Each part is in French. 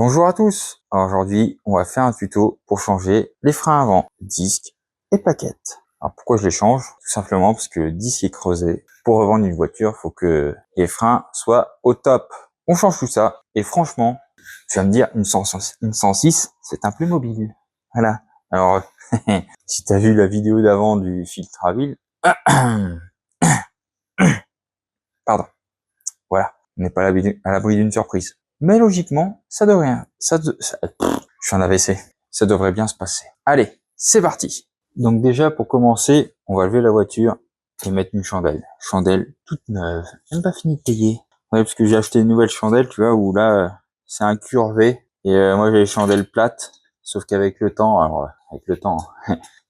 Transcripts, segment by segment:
Bonjour à tous. Alors aujourd'hui, on va faire un tuto pour changer les freins avant, disque et plaquettes. Alors pourquoi je les change? Tout simplement parce que le disque est creusé. Pour revendre une voiture, faut que les freins soient au top. On change tout ça et franchement, tu vas me dire une 106, c'est un Playmobil. Voilà. Alors si tu as vu la vidéo d'avant du filtre à huile, pardon. Voilà, on n'est pas à l'abri d'une surprise. Mais logiquement, ça devrait rien. Je suis en AVC. Ça devrait bien se passer. Allez, c'est parti. Donc déjà, pour commencer, on va lever la voiture et mettre une chandelle. Chandelle toute neuve, même pas fini de payer. Ouais, parce que j'ai acheté une nouvelle chandelle, tu vois, où là, c'est incurvé. Et moi, j'ai les chandelles plates. Sauf qu'avec le temps, avec le temps,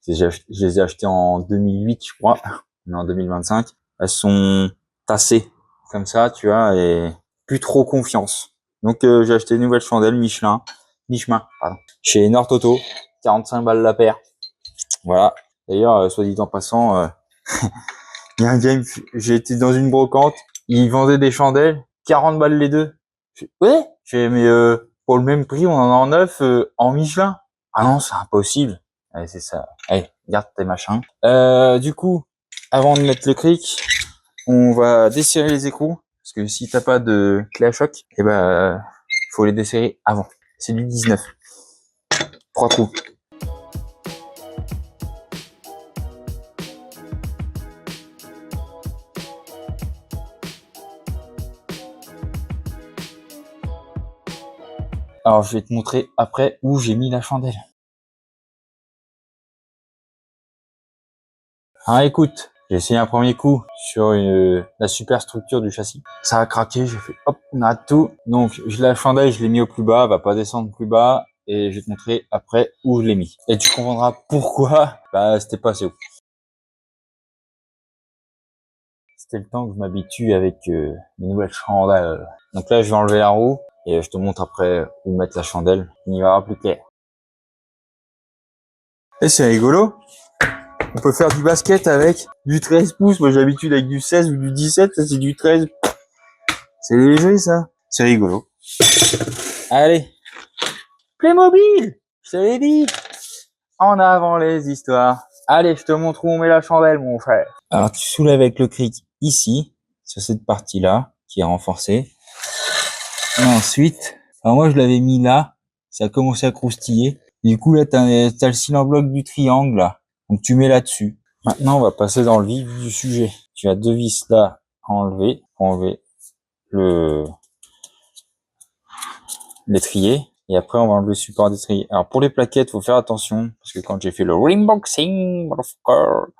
je les ai achetées en 2008, je crois. On est en 2025. Elles sont tassées comme ça, tu vois, et plus trop confiance. Donc j'ai acheté une nouvelle chandelle Michelin, pardon, chez Nord Auto, 45 balles la paire. Voilà. D'ailleurs, soit dit en passant, il y a un gars, j'ai été dans une brocante, ils vendaient des chandelles, 40 balles les deux. Ouais. Mais pour le même prix, on en a en neuf en Michelin. Ah non, c'est impossible. Allez, c'est ça. Allez, garde tes machins. Du coup, avant de mettre le cric, on va desserrer les écrous, parce que si t'as pas de clé à choc, eh ben, faut les desserrer avant. C'est du 19. 3 trous. Alors, je vais te montrer après où j'ai mis la chandelle. Ah, écoute, j'ai essayé un premier coup sur la superstructure du châssis. Ça a craqué, j'ai fait hop, on a tout. Donc, la chandelle, je l'ai mis au plus bas, elle va pas descendre plus bas. Et je vais te montrer après où je l'ai mis. Et tu comprendras pourquoi, bah, c'était pas assez haut. C'était le temps que je m'habitue avec mes nouvelles chandelles. Donc là, je vais enlever la roue et je te montre après où mettre la chandelle. Il y aura plus clair. Et c'est rigolo. On peut faire du basket avec du 13 pouces. Moi, j'ai l'habitude avec du 16 ou du 17. Ça, c'est du 13. C'est léger, ça. C'est rigolo. Allez. Playmobil! Je te l'ai dit. En avant les histoires. Allez, je te montre où on met la chandelle, mon frère. Alors, tu soulèves avec le cric ici, sur cette partie-là, qui est renforcée. Et ensuite, alors moi, je l'avais mis là. Ça a commencé à croustiller. Du coup, là, t'as le cylindre bloc du triangle, là. Donc, tu mets là-dessus. Maintenant, on va passer dans le vif du sujet. Tu as deux vis là à enlever pour enlever l'étrier. Et après, on va enlever le support d'étrier. Alors, pour les plaquettes, faut faire attention. Parce que quand j'ai fait le rimboxing,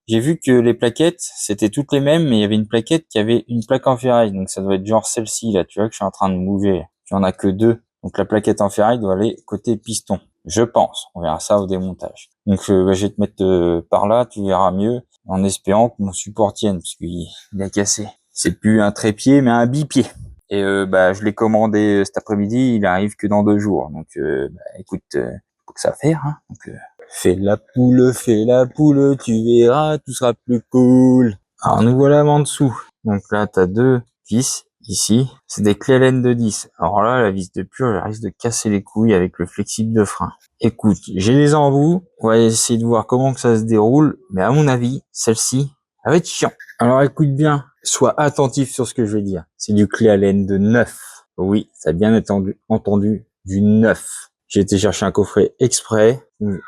j'ai vu que les plaquettes, c'était toutes les mêmes, mais il y avait une plaquette qui avait une plaque en ferraille. Donc, ça doit être genre celle-ci, là. Tu vois que je suis en train de bouger. Tu en as que deux. Donc, la plaquette en ferraille doit aller côté piston. Je pense. On verra ça au démontage. Donc, je vais te mettre par là. Tu verras mieux. En espérant que mon support tienne. Parce qu'il a cassé. C'est plus un trépied, mais un bipied. Et je l'ai commandé cet après-midi, il arrive que dans 2 jours. Donc écoute, faut que ça faire. Hein. Donc fais la poule, tu verras, tout sera plus cool. Alors nous voilà en dessous. Donc là t'as deux vis ici. C'est des clés Allen de 10. Alors là la vis de pur, elle risque de casser les couilles avec le flexible de frein. Écoute, j'ai les embouts. On va essayer de voir comment que ça se déroule. Mais à mon avis, celle-ci, ça va être chiant. Alors écoute bien. Sois attentif sur ce que je vais dire. C'est du clé Allen de 9. Oui, ça a bien entendu du 9. J'ai été chercher un coffret exprès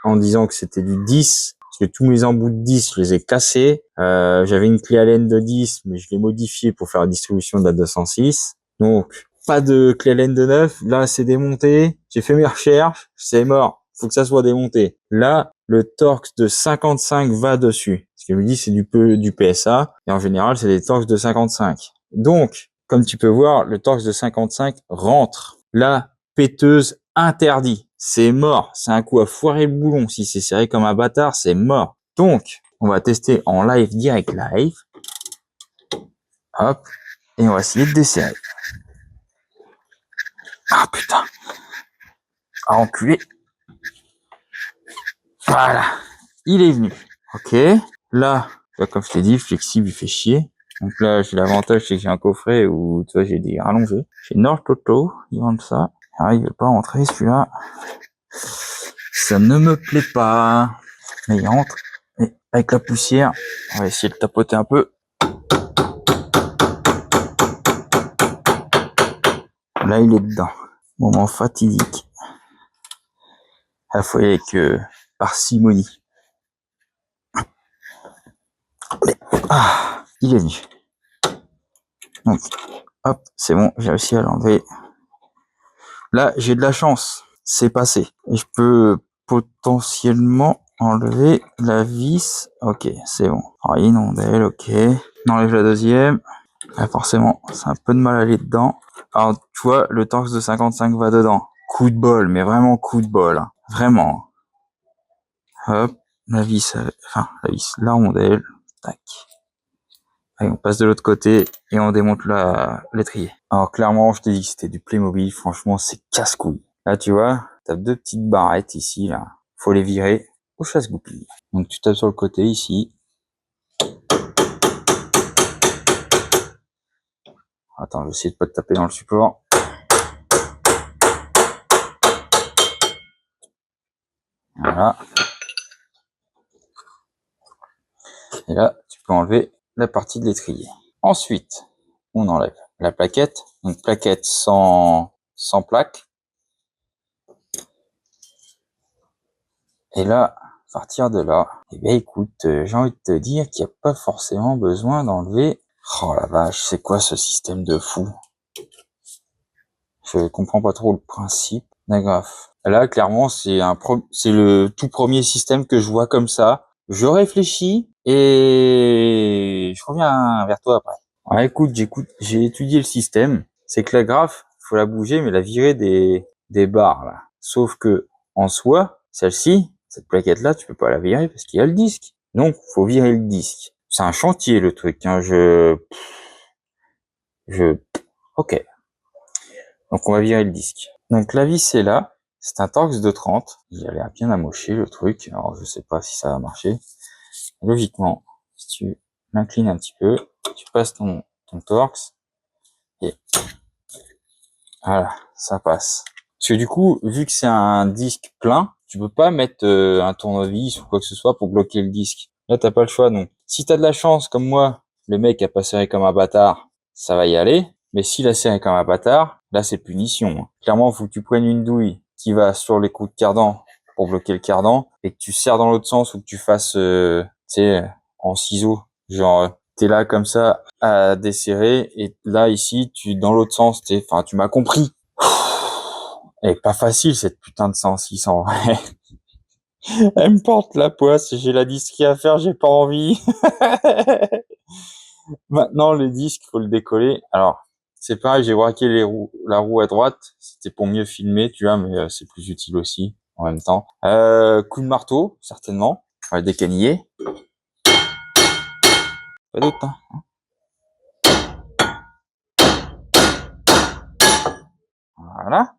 en disant que c'était du 10. Parce que tous mes embouts de 10, je les ai cassés. J'avais une clé Allen de 10, mais je l'ai modifiée pour faire la distribution de la 206. Donc, pas de clé Allen de 9. Là, c'est démonté. J'ai fait mes recherches. C'est mort. Faut que ça soit démonté. Là, le Torx de 55 va dessus. Ce que je me dis, c'est du PSA. Et en général, c'est des Torx de 55. Donc, comme tu peux voir, le Torx de 55 rentre. La péteuse interdit. C'est mort. C'est un coup à foirer le boulon. Si c'est serré comme un bâtard, c'est mort. Donc, on va tester en live, direct live. Hop. Et on va essayer de desserrer. Ah putain. Ah enculé. Voilà. Il est venu. Ok. Là, comme je t'ai dit, flexible, il fait chier. Donc là, j'ai l'avantage, c'est que j'ai un coffret où, tu vois, j'ai des rallongés. Chez Nord Auto, ils vendent ça. Ah, il veut pas rentrer celui-là. Ça ne me plaît pas. Mais il rentre. Et avec la poussière, on va essayer de tapoter un peu. Là, il est dedans. Moment fatidique. Il faut y aller avec parcimonie. Ah, il est venu. Donc, hop, c'est bon, j'ai réussi à l'enlever. Là, j'ai de la chance. C'est passé. Et je peux potentiellement enlever la vis. Ok, c'est bon. Alors, une rondelle, ok. On enlève la deuxième. Ah, forcément, c'est un peu de mal à aller dedans. Alors, tu vois, le Torx de 55 va dedans. Coup de bol, mais vraiment coup de bol. Hein. Vraiment. Hop, la vis, la rondelle. Tac. Allez, on passe de l'autre côté et on démonte l'étrier. Alors, clairement, je t'ai dit que c'était du Playmobil. Franchement, c'est casse-couille. Là, tu vois, t'as deux petites barrettes ici, là. Faut les virer au chasse-goupille. Donc, tu tapes sur le côté ici. Attends, je vais essayer de pas te taper dans le support. Voilà. Et là, tu peux enlever la partie de l'étrier. Ensuite, on enlève la plaquette. Donc, plaquette sans plaque. Et là, à partir de là, eh bien, écoute, j'ai envie de te dire qu'il n'y a pas forcément besoin d'enlever. Oh la vache, c'est quoi ce système de fou? Je comprends pas trop le principe. D'agrafe. Là, clairement, c'est le tout premier système que je vois comme ça. Je réfléchis et je reviens vers toi après. Ah, écoute, j'ai étudié le système. C'est que l'agrafe, faut la bouger, mais la virer des barres, là. Sauf que, en soi, celle-ci, cette plaquette-là, tu peux pas la virer parce qu'il y a le disque. Donc, faut virer le disque. C'est un chantier, le truc, hein. Ok. Donc, on va virer le disque. Donc, la vis est là. C'est un Torx de 30. Il a l'air bien amoché, le truc. Alors, je sais pas si ça va marcher. Logiquement, si tu l'inclines un petit peu, tu passes ton Torx et voilà, ça passe. Parce que du coup, vu que c'est un disque plein, tu peux pas mettre un tournevis ou quoi que ce soit pour bloquer le disque. Là, t'as pas le choix, donc. Si t'as de la chance, comme moi, le mec a pas serré comme un bâtard, ça va y aller. Mais s'il a serré comme un bâtard, là, c'est punition. Clairement, faut que tu prennes une douille qui va sur les coups de cardan pour bloquer le cardan et que tu serres dans l'autre sens ou que tu fasses, tu sais, en ciseaux. Genre, t'es là comme ça à desserrer et là, ici, dans l'autre sens, tu m'as compris. Elle est pas facile, cette putain de 106 en vrai. Elle me porte la poisse, j'ai la disquette à faire, j'ai pas envie. Maintenant, le disque, faut le décoller. Alors, c'est pareil, j'ai braqué la roue à droite. C'était pour mieux filmer, tu vois, mais c'est plus utile aussi, en même temps. Coup de marteau, certainement. On va le décaniller. Pas d'autre, hein. Voilà.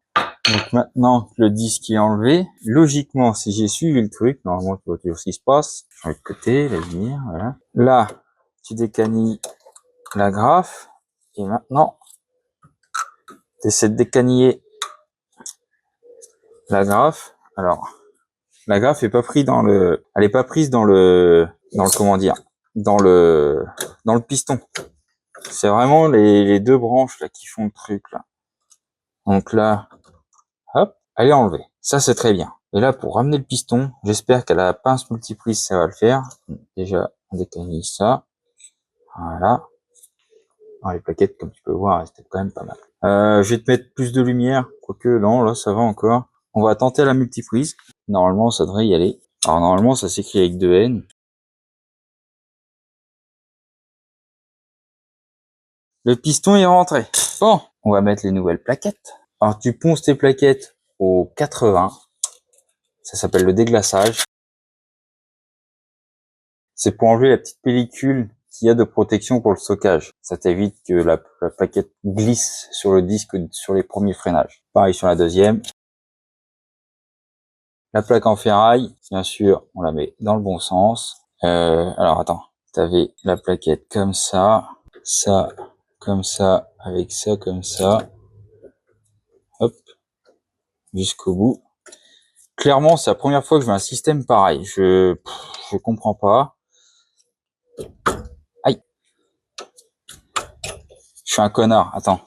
Donc maintenant que le disque est enlevé, logiquement, si j'ai suivi le truc, normalement, tu vois toujours ce qui se passe. Sur le côté, la lumière, voilà. Là, tu décanilles l'agrafe. Et maintenant, tu essaies de décaniller l'agrafe. Alors, l'agrafe est pas prise elle est pas prise comment dire, dans le piston. C'est vraiment les deux branches, là, qui font le truc, là. Donc là, hop, elle est enlevée. Ça, c'est très bien. Et là, pour ramener le piston, j'espère qu'à la pince multiprise, ça va le faire. Déjà, on décanille ça. Voilà. Alors, les plaquettes, comme tu peux voir, c'était quand même pas mal. Je vais te mettre plus de lumière. Quoique, non, là, ça va encore. On va tenter la multiprise. Normalement, ça devrait y aller. Alors, normalement, ça s'écrit avec 2 N. Le piston est rentré. Bon, on va mettre les nouvelles plaquettes. Alors, tu ponces tes plaquettes au 80. Ça s'appelle le déglaçage. C'est pour enlever la petite pellicule qu'il y a de protection pour le stockage. Ça t'évite que la plaquette glisse sur le disque sur les premiers freinages. Pareil sur la deuxième. La plaque en ferraille, bien sûr, on la met dans le bon sens. Alors attends, t'avais la plaquette comme ça, avec ça comme ça. Hop. jusqu'au bout. Clairement, c'est la première fois que je vois un système pareil. Je comprends pas. Aïe. Je suis un connard. Attends.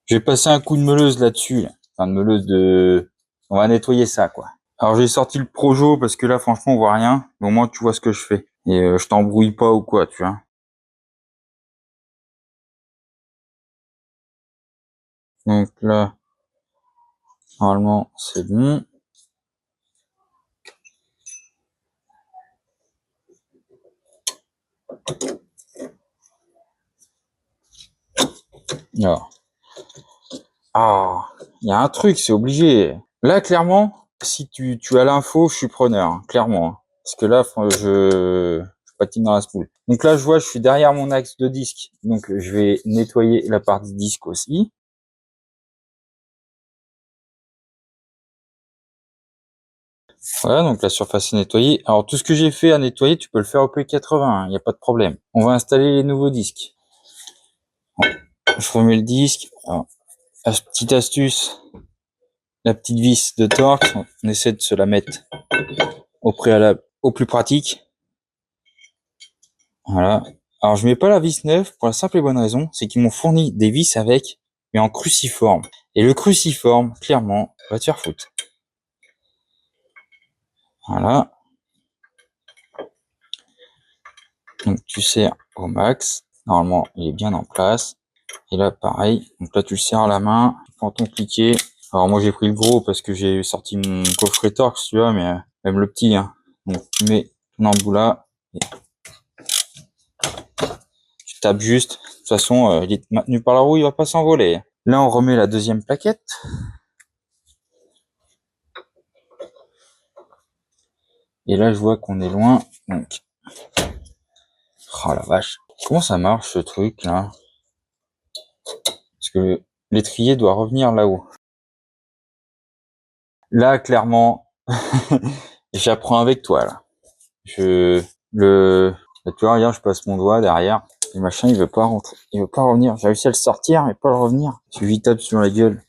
Je vais passer un coup de meuleuse là-dessus. Là. Enfin, de meuleuse de... On va nettoyer ça, quoi. Alors, j'ai sorti le Projo parce que là, franchement, on voit rien. Mais au moins, tu vois ce que je fais. Et je t'embrouille pas ou quoi, tu vois. Donc là, normalement, c'est bon. Alors. Ah, il y a un truc, c'est obligé. Là, clairement, si tu as l'info, je suis preneur, hein, clairement. Hein. Parce que là, je patine dans la spoule. Donc là, je vois, je suis derrière mon axe de disque. Donc, je vais nettoyer la partie disque aussi. Voilà, donc la surface est nettoyée. Alors, tout ce que j'ai fait à nettoyer, tu peux le faire au P80, il n'y a pas de problème. On va installer les nouveaux disques. Je remets le disque. Alors, la petite astuce, la petite vis de torque, on essaie de se la mettre au préalable, au plus pratique. Voilà. Alors, je mets pas la vis neuve pour la simple et bonne raison, c'est qu'ils m'ont fourni des vis avec, mais en cruciforme. Et le cruciforme, clairement, va te faire foutre. Voilà. Donc, tu serres au max. Normalement, il est bien en place. Et là, pareil. Donc là, tu le serres à la main. Tu prends ton cliquet. Alors, moi, j'ai pris le gros parce que j'ai sorti mon coffret Torx, tu vois, mais même le petit, hein. Donc, tu mets ton embout là. Et tu tapes juste. De toute façon, il est maintenu par la roue, il va pas s'envoler. Là, on remet la deuxième plaquette. Et là, je vois qu'on est loin. Donc, oh la vache. Comment ça marche ce truc là? Parce que l'étrier doit revenir là-haut. Là, clairement, j'apprends avec toi là. Là, tu vois, regarde, je passe mon doigt derrière. Le machin, il veut pas rentrer. Il veut pas revenir. J'ai réussi à le sortir, mais pas le revenir. Tu lui tapes sur la gueule.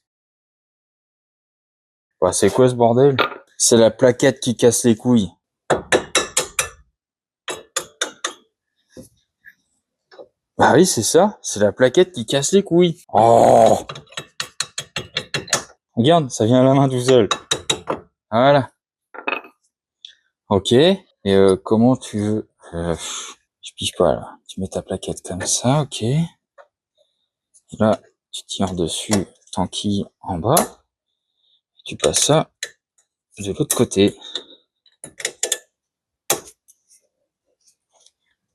Bah, c'est quoi ce bordel? C'est la plaquette qui casse les couilles. Bah oui, c'est ça. C'est la plaquette qui casse les couilles. Oh! Regarde, ça vient à la main tout seul. Voilà. Ok. Et comment tu veux... je pige pas là. Tu mets ta plaquette comme ça, ok. Et là, tu tires dessus, tanquille en bas. Tu passes ça de l'autre côté.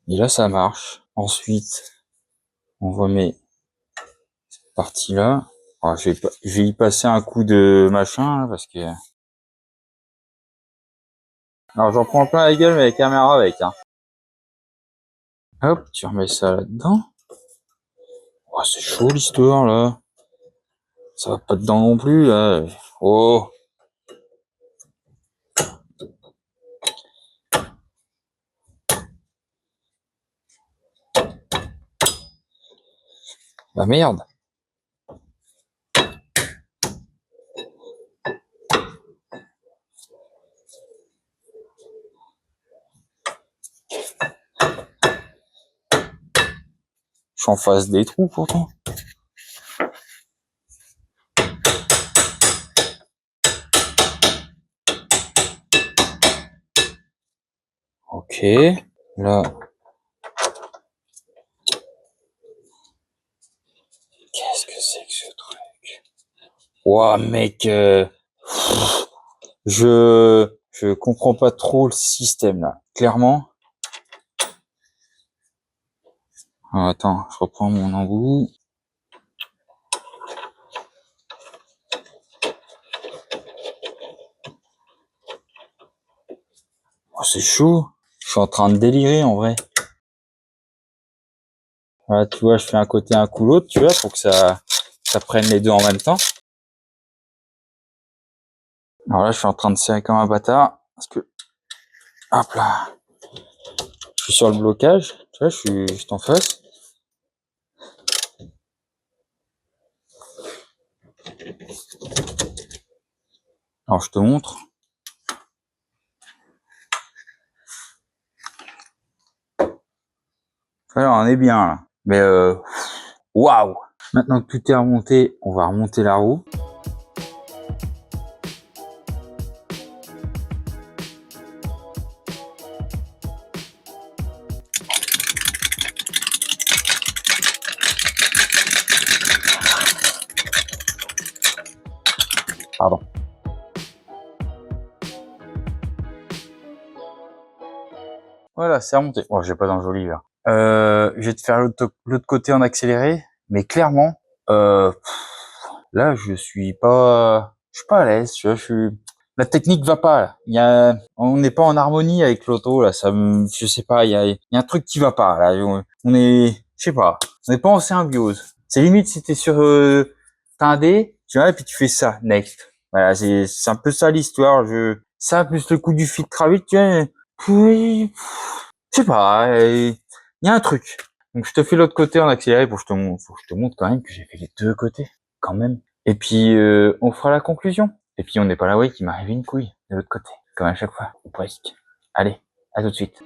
Et là, ça marche. Ensuite, on remet cette partie-là. Alors, je vais y passer un coup de machin là, parce que... Alors, j'en prends plein la gueule, mais la caméra avec. Hein. Hop, tu remets ça là-dedans. Oh, c'est chaud l'histoire là. Ça va pas dedans non plus là. Oh. Bah merde. Je suis en face des trous pourtant. Ok. Là. Qu'est-ce que c'est que ce truc? Ouah, mec. Je comprends pas trop le système là. Clairement. Ah, attends, je reprends mon embout. Oh, c'est chaud. Je suis en train de délirer en vrai. Voilà, tu vois, je fais un côté, un coup l'autre, tu vois, pour que ça prenne les deux en même temps. Alors là, je suis en train de serrer comme un bâtard. Parce que, hop là. Je suis sur le blocage. Tu vois, je suis juste en face. Alors, je te montre. Alors, on est bien, là. Mais, waouh! Maintenant que tout est remonté, on va remonter la roue. Pardon. Voilà, c'est remonté. Bon, j'ai pas d'enjolive là. Je vais te faire l'autre côté en accéléré, mais clairement, là, je suis pas à l'aise. Tu vois, la technique va pas. Là. On n'est pas en harmonie avec l'auto là. Je sais pas. Il y a un truc qui va pas là. On est, je sais pas. On n'est pas en symbiose. C'est limite si t'es sur, t'as un dé, tu vois, et puis tu fais ça, next. Voilà, c'est un peu ça l'histoire. Ça plus le coup du filtre à huile, tu vois. Puis, je sais pas, il y a un truc. Donc je te fais l'autre côté en accéléré pour que je te montre quand même que j'ai fait les deux côtés, quand même. Et puis on fera la conclusion. Et puis on n'est pas là, ouais, qu'il m'arrive une couille de l'autre côté, comme à chaque fois, ou presque. Allez, à tout de suite.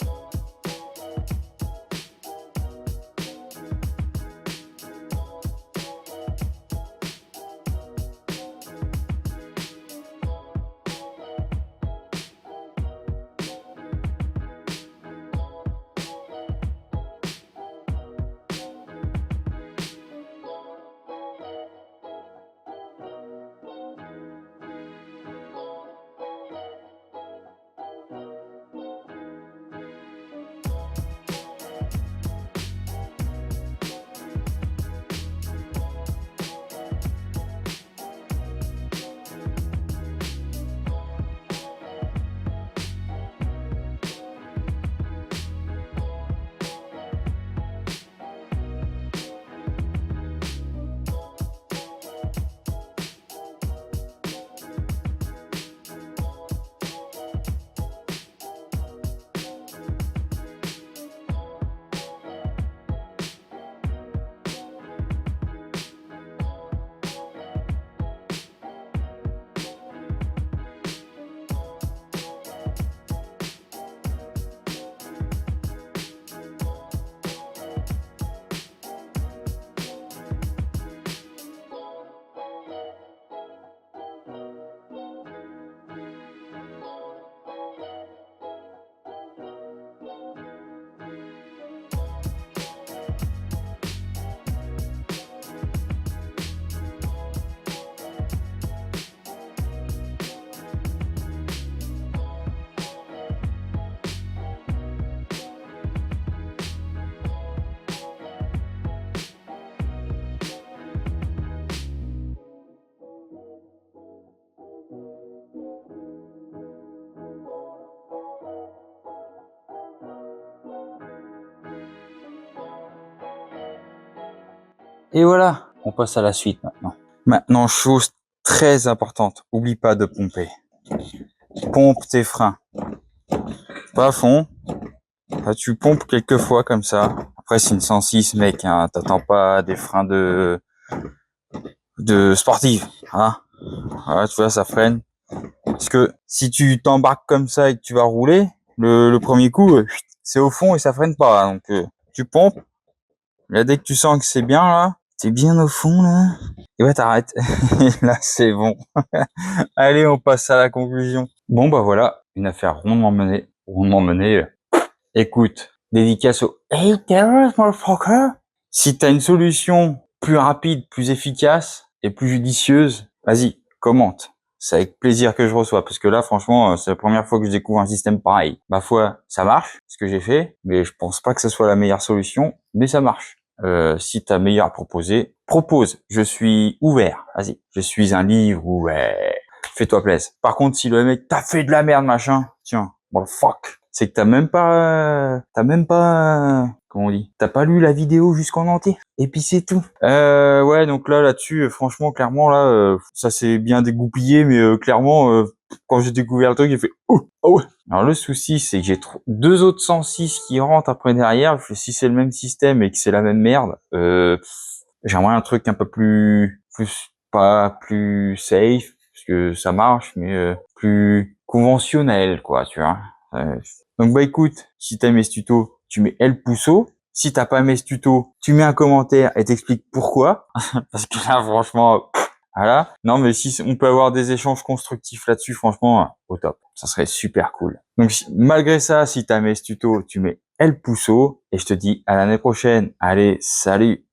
Et voilà, on passe à la suite maintenant. Maintenant, chose très importante, oublie pas de pomper. Pompe tes freins. Pas à fond. Là, tu pompes quelques fois comme ça. Après, c'est une 106, mec, hein. T'attends pas des freins de sportive, hein. Voilà, tu vois, ça freine. Parce que si tu t'embarques comme ça et que tu vas rouler, le premier coup, c'est au fond et ça freine pas. Donc, tu pompes. Là, dès que tu sens que c'est bien, là, t'es bien au fond, là. Et ouais, t'arrêtes. Et là, c'est bon. Allez, on passe à la conclusion. Bon, bah voilà, une affaire rondement menée. Rondement menée. Écoute, dédicace au haters, motherfucker. Si t'as une solution plus rapide, plus efficace et plus judicieuse, vas-y, commente. C'est avec plaisir que je reçois, parce que là, franchement, c'est la première fois que je découvre un système pareil. Ma foi, ça marche, ce que j'ai fait, mais je pense pas que ce soit la meilleure solution, mais ça marche. Si t'as meilleur à proposer, propose. Je suis ouvert. Vas-y. Je suis un livre ouvert. Fais-toi plaisir. Par contre, si le mec t'as fait de la merde, machin, tiens, bon fuck. C'est que t'as même pas, comment on dit, t'as pas lu la vidéo jusqu'en entier. Et puis c'est tout. Ouais, donc là-dessus, franchement, clairement, là, ça s'est bien dégoupillé, mais clairement, quand j'ai découvert le truc, j'ai fait, oh ouais. Alors le souci, c'est que j'ai deux autres 106 qui rentrent après derrière. Si c'est le même système et que c'est la même merde, j'aimerais un truc un peu plus pas plus safe, parce que ça marche, mais plus conventionnel, quoi, tu vois. Donc bah écoute, si t'as aimé ce tuto, tu mets L pouceau. Si t'as pas aimé ce tuto, tu mets un commentaire et t'expliques pourquoi. Parce que là, franchement, voilà. Non, mais si on peut avoir des échanges constructifs là-dessus, franchement, au top. Ça serait super cool. Donc, malgré ça, si t'as aimé ce tuto, tu mets L pouceau et je te dis à l'année prochaine. Allez, salut!